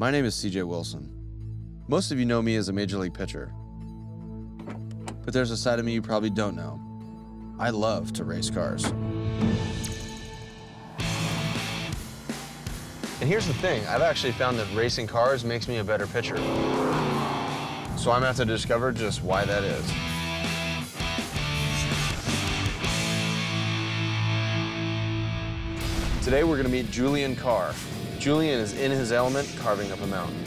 My name is CJ Wilson. Most of you know me as a major league pitcher. But there's a side of me you probably don't know. I love to race cars. And here's the thing, I've actually found that racing cars makes me a better pitcher. So I'm about to discover just why that is. Today we're gonna meet Julian Carr. Julian is in his element carving up a mountain.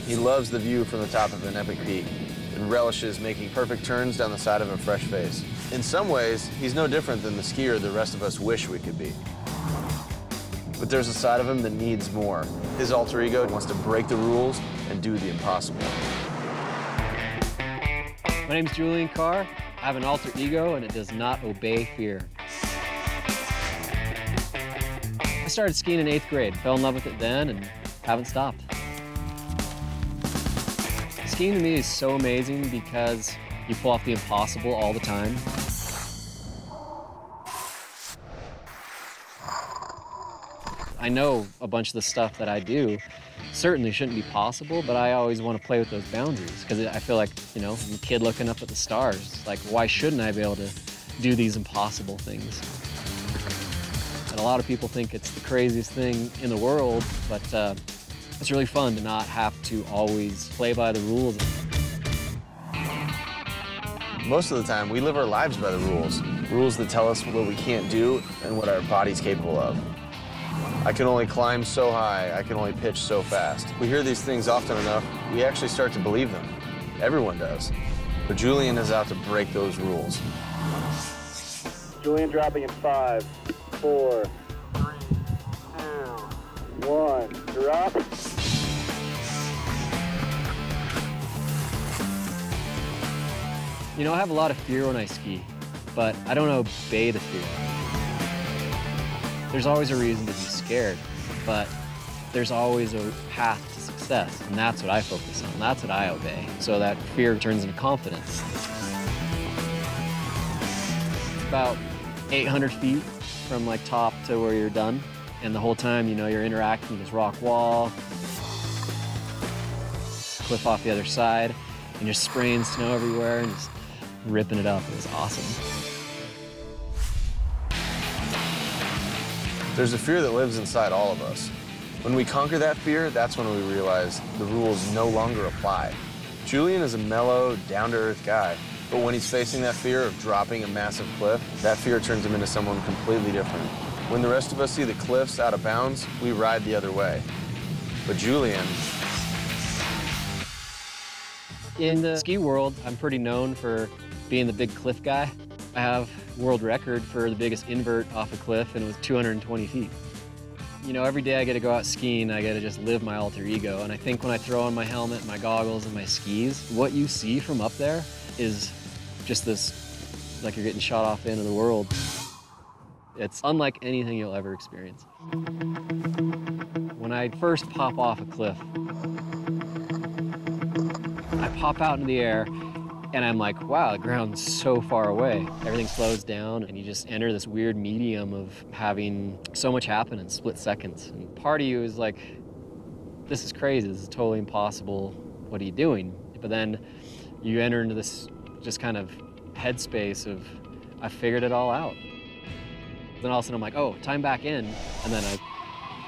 He loves the view from the top of an epic peak and relishes making perfect turns down the side of a fresh face. In some ways, he's no different than the skier the rest of us wish we could be. But there's a side of him that needs more. His alter ego wants to break the rules and do the impossible. My name's Julian Carr. I have an alter ego and it does not obey fear. I started skiing in 8th grade, fell in love with it then and haven't stopped. Skiing to me is so amazing because you pull off the impossible all the time. I know a bunch of the stuff that I do certainly shouldn't be possible, but I always want to play with those boundaries because I feel like, you know, I'm a kid looking up at the stars. Like, why shouldn't I be able to do these impossible things? And a lot of people think it's the craziest thing in the world, but it's really fun to not have to always play by the rules. Most of the time, we live our lives by the rules. Rules that tell us what we can't do and what our body's capable of. I can only climb so high, I can only pitch so fast. We hear these things often enough, we actually start to believe them. Everyone does. But Julian is out to break those rules. Julian dropping in 5, 4, 3, 2, 1, drop. You know, I have a lot of fear when I ski, but I don't obey the fear. There's always a reason to be scared, but there's always a path to success, and that's what I focus on. That's what I obey, so that fear turns into confidence. About 800 feet from like top to where you're done, and the whole time, you know, you're interacting with this rock wall, cliff off the other side, and you're spraying snow everywhere and just ripping it up. It was awesome. There's a fear that lives inside all of us. When we conquer that fear, that's when we realize the rules no longer apply. Julian is a mellow, down-to-earth guy, but when he's facing that fear of dropping a massive cliff, that fear turns him into someone completely different. When the rest of us see the cliffs out of bounds, we ride the other way. But Julian... In the ski world, I'm pretty known for being the big cliff guy. I have world record for the biggest invert off a cliff, and it was 220 feet. You know, every day I get to go out skiing, I get to just live my alter ego, and I think when I throw on my helmet, my goggles, and my skis, what you see from up there is just this, like you're getting shot off into the world. It's unlike anything you'll ever experience. When I first pop off a cliff, I pop out into the air, and I'm like, wow, the ground's so far away. Everything slows down, and you just enter this weird medium of having so much happen in split seconds. And part of you is like, this is crazy, this is totally impossible, what are you doing? But then you enter into this just kind of headspace of, I figured it all out. Then all of a sudden I'm like, oh, time back in, and then I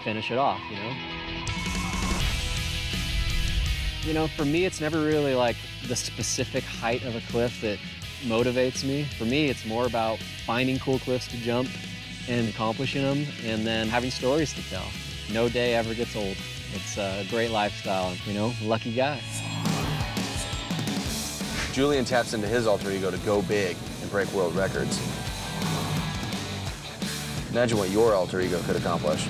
finish it off, you know? You know, for me, it's never really like the specific height of a cliff that motivates me. For me, it's more about finding cool cliffs to jump and accomplishing them, and then having stories to tell. No day ever gets old. It's a great lifestyle, you know, lucky guy. Julian taps into his alter ego to go big and break world records. Imagine what your alter ego could accomplish.